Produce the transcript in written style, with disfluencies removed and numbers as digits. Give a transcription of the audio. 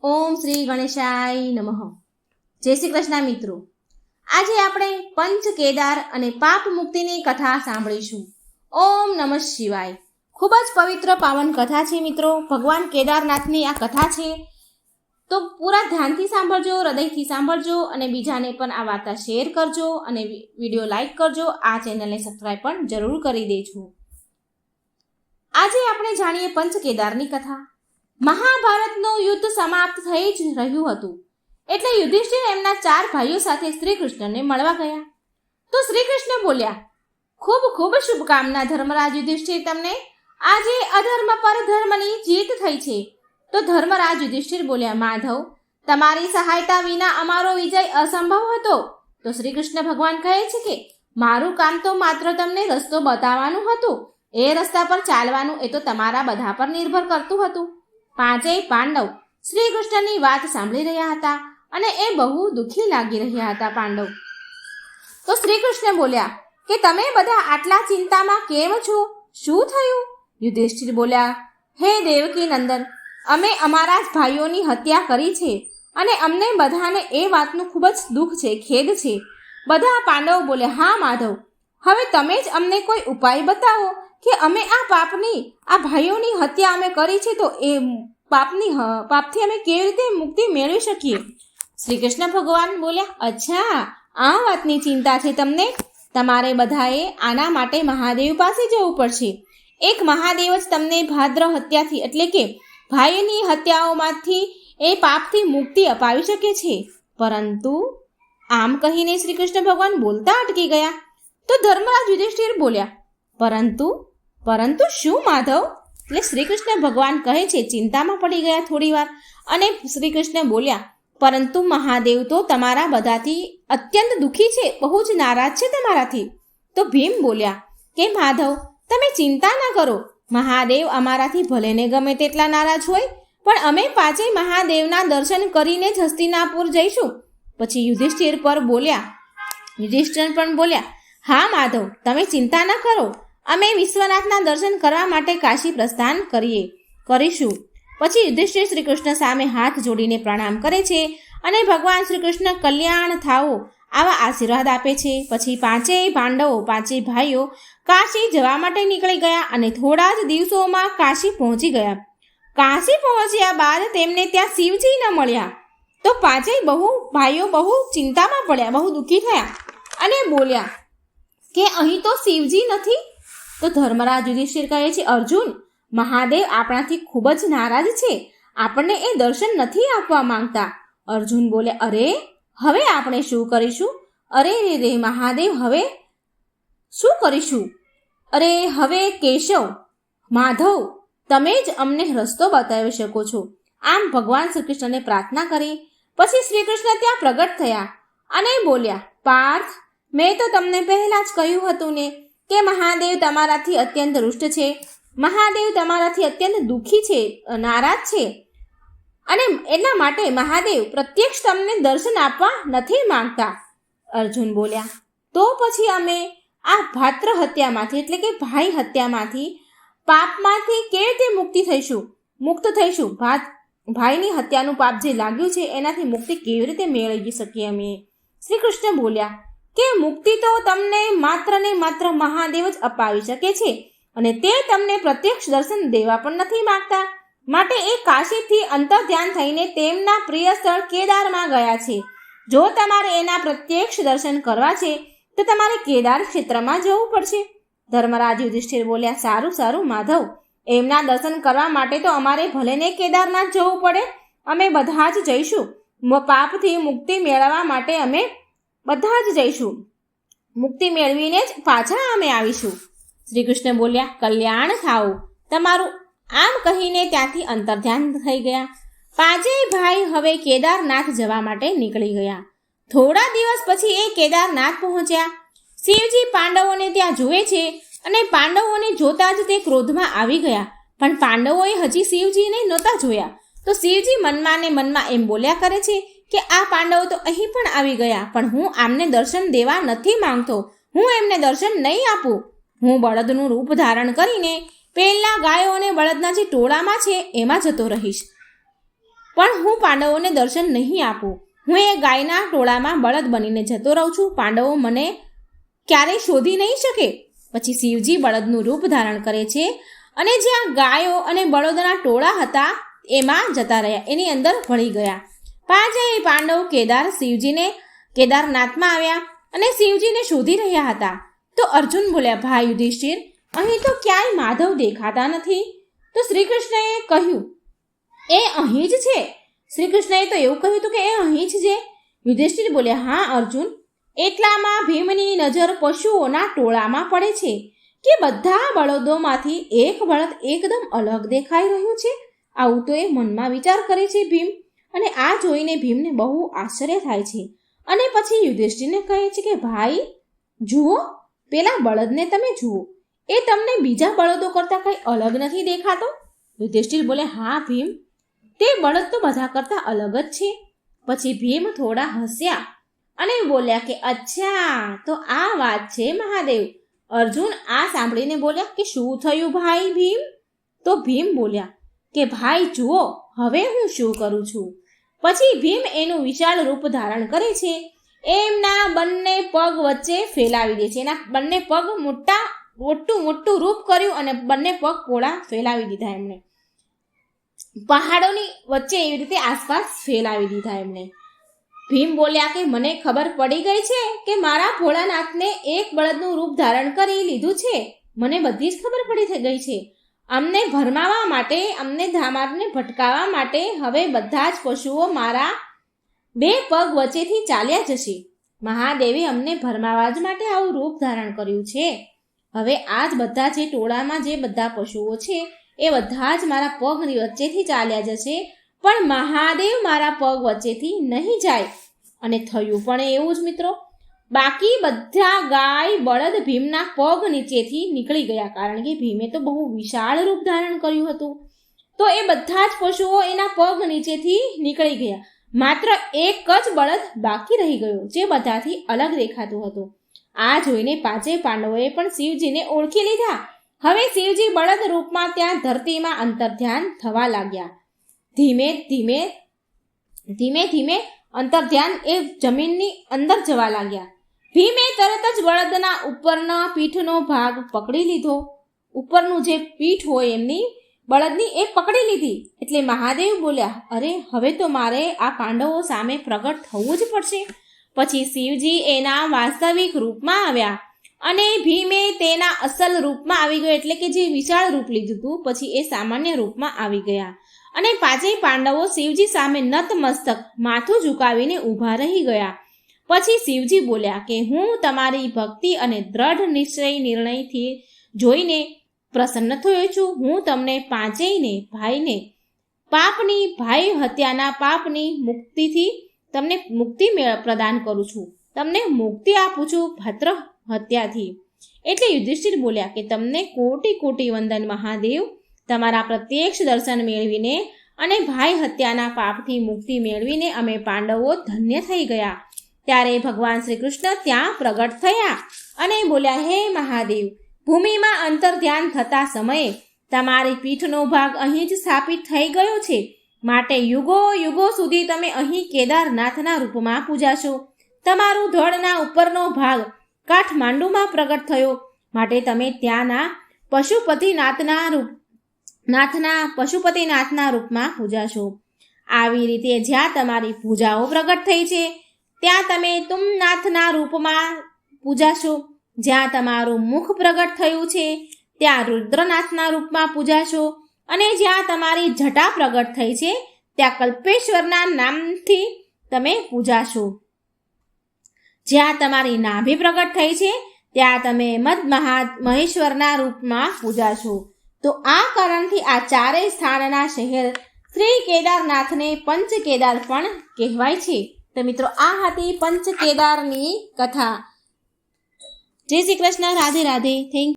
ઓમ શ્રી ગણેશાય નમઃ. જય શ્રી કૃષ્ણ મિત્રો. આજે આપણે પંચ કેદાર અને પાપ મુક્તિની કથા સાંભળીશું. ઓમ નમઃ શિવાય. ખૂબ જ પવિત્ર પાવન કથા છે મિત્રો. ભગવાન કેદારનાથની આ કથા છે, તો પૂરા ધ્યાનથી સાંભળજો, હૃદયથી સાંભળજો અને બીજાને પણ આ વાર્તા શેર કરજો અને વિડીયો લાઈક કરજો. આ ચેનલને સબસ્ક્રાઈબ પણ જરૂર કરી દેજો. આજે આપણે જાણીએ પંચ કેદારની કથા. મહાભારતનું યુદ્ધ સમાપ્ત થઈ જ રહ્યું હતું એટલે યુધિષ્ઠિર એમના 4 ભાઈઓ સાથે શ્રી કૃષ્ણને મળવા ગયા. તો શ્રી કૃષ્ણ બોલ્યા, ખૂબ ખૂબ શુભકામના ધર્મરાજ યુધિષ્ઠિર, તમને આજે અધર્મ પર ધર્મની જીત થઈ છે. તો ધર્મરાજ યુધિષ્ઠિર બોલ્યા, માધવ, તમારી સહાયતા વિના અમારો વિજય અસંભવ હતો. તો શ્રી કૃષ્ણ ભગવાન કહે છે કે મારું કામ તો માત્ર તમને રસ્તો બતાવવાનું હતું, એ રસ્તા પર ચાલવાનું એ તો તમારા બધા પર નિર્ભર કરતું હતું. 5 પાંડવ શ્રી કૃષ્ણની વાત સાંભળી રહ્યા હતા અને એ બહુ દુઃખી લાગી રહ્યા હતા પાંડવ. તો શ્રી કૃષ્ણ બોલ્યા કે તમે બધા આટલા ચિંતામાં કેમ છો? શું થયું? યુધિષ્ઠિર બોલ્યા, હે દેવકી નંદન, અમે અમારા જ ભાઈઓની હત્યા કરી છે અને અમને બધાને એ વાતનું ખૂબ જ દુઃખ છે, ખેદ છે. બધા પાંડવો બોલ્યા, હા માધવ, હવે તમે જ અમને કોઈ ઉપાય બતાવો કે અમે આ ભાઈઓની હત્યા અમે કરી છે, તો એ પાપથી અમે કેવી રીતે મુક્તિ મેળવી શકીએ? શ્રી કૃષ્ણ ભગવાન બોલ્યા, અચ્છા, આ વાતની ચિંતા છે તમને? તમારે બધાએ આના માટે મહાદેવ પાસે જવું પડશે. એક મહાદેવ જ તમને ભાદ્ર હત્યાથી એટલે કે ભાઈની હત્યાઓમાંથી એ પાપથી મુક્તિ અપાવી શકે છે. પરંતુ આમ કહીને શ્રી કૃષ્ણ ભગવાન બોલતા અટકી ગયા. તો ધર્મરાજ યુધિષ્ઠિર બોલ્યા, પરંતુ શું માધવ? એટલે શ્રી કૃષ્ણ ભગવાન કહે છે, ચિંતામાં પડી ગયા થોડી વાર અને શ્રી કૃષ્ણ બોલ્યા, પરંતુ મહાદેવ તો તમારા બધાથી અત્યંત દુઃખી છે, બહુ જ નારાજ છે તમારાથી. તો ભીમ બોલ્યા કે માધવ, તમે ચિંતા ના કરો, મહાદેવ અમારાથી ભલે ને ગમે તેટલા નારાજ હોય, પણ અમે 5 મહાદેવના દર્શન કરીને જ હસ્તિનાપુર જઈશું. પછી યુધિષ્ઠિર પણ બોલ્યા, હા માધવ, તમે ચિંતા ન કરો, અમે વિશ્વનાથના દર્શન કરવા માટે કાશી પ્રસ્થાન કરીશું. પછી યુધિષ્ઠિર શ્રી કૃષ્ણ સામે હાથ જોડીને પ્રણામ કરે છે અને ભગવાન શ્રી કૃષ્ણ કલ્યાણ થાઓ આવા આશીર્વાદ આપે છે. પછી 5 પાંડવો 5 ભાઈઓ કાશી જવા માટે નીકળી ગયા અને થોડા જ દિવસોમાં કાશી પહોંચી ગયા. કાશી પહોંચ્યા બાદ તેમને ત્યાં શિવજી ન મળ્યા. તો 5 ભાઈઓ બહુ ચિંતામાં પડ્યા, બહુ દુઃખી થયા અને બોલ્યા કે અહીં તો શિવજી નથી. તો ધર્મરાજ યુધિષ્ઠિર કહે છે, અર્જુન, મહાદેવ આપણાથી ખૂબ જ નારાજ છે, આપણને એ દર્શન નથી આપવા માંગતા. અર્જુન બોલે, અરે હવે આપણે શું કરીશું? અરે રે મહાદેવ, હવે શું કરીશું? અરે હવે કેશવ, માધવ, તમે જ અમને રસ્તો બતાવી શકો છો. આમ ભગવાન શ્રી કૃષ્ણને પ્રાર્થના કરી. પછી શ્રી કૃષ્ણ ત્યાં પ્રગટ થયા અને બોલ્યા, પાર્થ, મેં તો તમને પહેલા જ કહ્યું હતું ને કે મહાદેવ તમારાથી અત્યંત રૂષ્ટ છે, મહાદેવ તમારાથી અત્યંત દુઃખી છે, નારાજ છે, અને એના માટે મહાદેવ પ્રત્યક્ષ તમને દર્શન આપવા નથી માંગતા. અર્જુન બોલ્યા, તો પછી અમે આ ભાત્ર હત્યામાંથી એટલે કે ભાઈ હત્યામાંથી, પાપમાંથી કેવી રીતે મુક્ત થઈશું? ભાઈની હત્યાનું પાપ જે લાગ્યું છે એનાથી મુક્તિ કેવી રીતે મેળવી શકીએ અમે? શ્રી કૃષ્ણ બોલ્યા કે મુક્તિ તો તમને માત્ર ને માત્ર મહાદેવ જ અપાવી શકે છે અને તે તમને પ્રત્યક્ષ દર્શન દેવા પણ નથી માંગતા. માટે એ કાશીથી અંતર્ધ્યાન થઈને તેમના પ્રિય સ્થળ કેદારમાં ગયા છે. જો તમારે એના પ્રત્યક્ષ દર્શન કરવા છે તો તમારે કેદાર ક્ષેત્રમાં જવું પડશે. ધર્મરાજ યુધિષ્ઠિર બોલ્યા, સારું માધવ, એમના દર્શન કરવા માટે તો અમારે ભલે ને કેદારનાથ જવું પડે, અમે બધા જ જઈશું. પાપથી મુક્તિ મેળવવા માટે અમે બધા જ જઈશું. મુક્તિ મેળવીને જ પાછા અમે આવીશું. શ્રી કૃષ્ણ બોલ્યા, કલ્યાણ થાઓ તમારું. આમ કહીને ત્યાંથી અંતર્ધ્યાન થઈ ગયા. 5 ભાઈ હવે કેદારનાથ જવા માટે નીકળી ગયા. થોડા દિવસ પછી એ કેદારનાથ પહોંચ્યા. શિવજી પાંડવોને ત્યાં જુએ છે અને પાંડવોને જોતા જ તે ક્રોધમાં આવી ગયા. પણ પાંડવોએ હજી શિવજીને નહોતા જોયા. તો શિવજી મનમાં ને મનમાં એમ બોલ્યા કરે છે કે આ પાંડવો તો અહીં પણ આવી ગયા, પણ હું આમને દર્શન દેવા નથી માંગતો, હું એમને દર્શન નહીં આપું. હું બળદનું રૂપ ધારણ કરીને પેલા ગાયો અને બળદના જે ટોળામાં છે એમાં જતો રહીશ. પણ હું પાંડવોને દર્શન નહીં આપું. હું એ ગાયના ટોળામાં બળદ બનીને જતો રહું છું. પાંડવો મને ક્યારેય શોધી નહીં શકે. પછી શિવજી બળદનું રૂપ ધારણ કરે છે અને જ્યાં ગાયો અને બળદના ટોળા હતા એમાં જતા રહ્યા, એની અંદર ભળી ગયા. પાંચેય પાંડવ કેદારનાથમાં આવ્યા અને શિવજીને શોધી રહ્યા હતા. તો અર્જુન બોલ્યા, ભાઈ યુધિષ્ઠિર, અહીં તો ક્યાંય માધવ દેખાતા નથી. તો શ્રી કૃષ્ણએ કહ્યું, એ અહીં જ છે. શ્રી કૃષ્ણએ તો એવું કહ્યું હતું કે એ અહીં જ છે. યુધિષ્ઠિર બોલ્યા, હા અર્જુન. એટલામાં ભીમની નજર પશુઓના ટોળામાં પડે છે કે બધા બળદોમાંથી એક બળદ એકદમ અલગ દેખાઈ રહ્યું છે. આવું તો એ મનમાં વિચાર કરે છે ભીમ, અને આ જોઈને ભીમને બહુ આશ્ચર્ય થાય છે. અને પછી યુધિષ્ઠિરને કહે છે કે ભાઈ જુઓ, પેલા બળદને તમે જુઓ, એ તમને બીજા બળદો કરતાં કંઈ અલગ નથી દેખાતો? યુધિષ્ઠિર બોલે, હા ભીમ, તે બળદ તો બધા કરતાં અલગ જ છે. પછી ભીમ થોડા હસ્યા અને બોલ્યા કે અચ્છા, તો આ વાત છે મહાદેવ. અર્જુન આ સાંભળીને બોલ્યા કે શું થયું ભાઈ ભીમ? તો ભીમ બોલ્યા કે ભાઈ જુઓ, હવે હું શું કરું છું. પછી ભીમ એનું વિશાળ રૂપ ધારણ કરે છે. એમના બંને પગ વચ્ચે ફેલાવી દે છે. એના બંને પગ મોટું રૂપ કર્યું અને બંને પગ પોળા ફેલાવી દીધા એમણે. પહાડોની વચ્ચે એવી રીતે આસપાસ ફેલાવી દીધા એમણે. ભીમ બોલ્યા કે મને ખબર પડી ગઈ છે કે મારા ભોળાનાથને એક બળદનું રૂપ ધારણ કરી લીધું છે. મને બધી જ ખબર પડી ગઈ છે. અમને ભરમાવા માટે, અમને ધામારને ભટકાવવા માટે હવે બધા જ પશુઓ મારા બે પગ વચ્ચેથી ચાલ્યા જશે. મહાદેવે અમને ભરમાવા જ માટે આવું રૂપ ધારણ કર્યું છે. હવે આ જ બધા જે ટોળામાં જે બધા પશુઓ છે એ બધા જ મારા પગની વચ્ચેથી ચાલ્યા જશે, પણ મહાદેવ મારા પગ વચ્ચેથી નહીં જાય. અને થયું પણ એવું જ મિત્રો. બાકી બધા ગાય બળદ ભીમના પગ નીચેથી નીકળી ગયા, કારણ કે ભીમે તો બહુ વિશાળ રૂપ ધારણ કર્યું હતું. તો એ બધા જ પશુઓ એના પગ નીચેથી નીકળી ગયા. માત્ર એક જ બળદ બાકી રહી ગયો, જે બધાથી અલગ દેખાતું હતું. આ જોઈને પાંચેય પાંડવોએ પણ શિવજીને ઓળખી લીધા. હવે શિવજી બળદ રૂપમાં ત્યાં ધરતીમાં અંતર્ધ્યાન થવા લાગ્યા. ધીમે ધીમે અંતર્ધ્યાન એ જમીનની અંદર જવા લાગ્યા. ભીમે તરત જ બળદના ઉપરના પીઠનો ભાગ પકડી લીધો. ઉપરનું જે પીઠ હોય એમની બળદની એ પકડી લીધી. એટલે મહાદેવ બોલ્યા, અરે હવે તો મારે આ પાંડવો સામે પ્રગટ થવું જ પડશે. પછી શિવજી એના વાસ્તવિક રૂપમાં આવ્યા અને ભીમે તેના અસલ રૂપમાં આવી ગયો, એટલે કે જે વિશાળ રૂપ લીધું હતું પછી એ સામાન્ય રૂપમાં આવી ગયા. અને પાંચેય પાંડવો શિવજી સામે નતમસ્તક માથું ઝુકાવીને ઊભા રહી ગયા. પછી શિવજી બોલ્યા કે હું તમારી ભક્તિ અને દ્રઢ નિર્ણયથી જોઈને પ્રસન્ન થયો છું. હું તમને પાંચેયને ભાઈને ભાઈ હત્યાના પાપની મુક્તિથી તમને મુક્તિ પ્રદાન કરું છું. તમને મુક્તિ આપું છું ભદ્ર હત્યાથી. એટલે યુધિષ્ઠિર બોલ્યા કે તમને કોટી કોટી વંદન મહાદેવ. તમારા પ્રત્યક્ષ દર્શન મેળવીને અને ભાઈ હત્યાના પાપથી મુક્તિ મેળવીને અમે પાંડવો ધન્ય થઈ ગયા. ત્યારે ભગવાન શ્રી કૃષ્ણ ત્યાં પ્રગટ થયા અને બોલ્યા, હે મહાદેવ, ભૂમિમાં અંતર્ધ્યાન થતા સમયે તમારી પીઠનો ભાગ અહીં જ સ્થાપિત થઈ ગયો છે. માટે યુગો યુગો સુધી તમે અહીં કેદારનાથના રૂપમાં પૂજાશો. તમારું ધડના ઉપરનો ભાગ કાઠમાંડુમાં પ્રગટ થયો, માટે તમે ત્યાંના પશુપતિનાથના રૂપમાં પૂજાશો. આવી રીતે જ્યાં તમારી પૂજાઓ પ્રગટ થઈ છે ત્યાં તમે તુમનાથના રૂપમાં પૂજાશો. જ્યાં તમારું મુખ પ્રગટ થયું છે ત્યાં રુદ્રનાથના રૂપમાં પૂજાશો. અને જ્યાં તમારી જટા પ્રગટ થઈ છે ત્યાં કલ્પેશ્વરના નામથી તમે પૂજાશો. જ્યાં તમારી નાભી પ્રગટ થઈ છે ત્યાં તમે મહેશ્વરના રૂપમાં પૂજાશો. તો આ કારણથી આ ચારેય સ્થાનના શહેર શ્રી કેદારનાથને પંચ કેદાર પણ કહેવાય છે. તો મિત્રો આ હતી પંચ કેદારની કથા. જય શ્રી કૃષ્ણ. રાધે રાધે. થેન્ક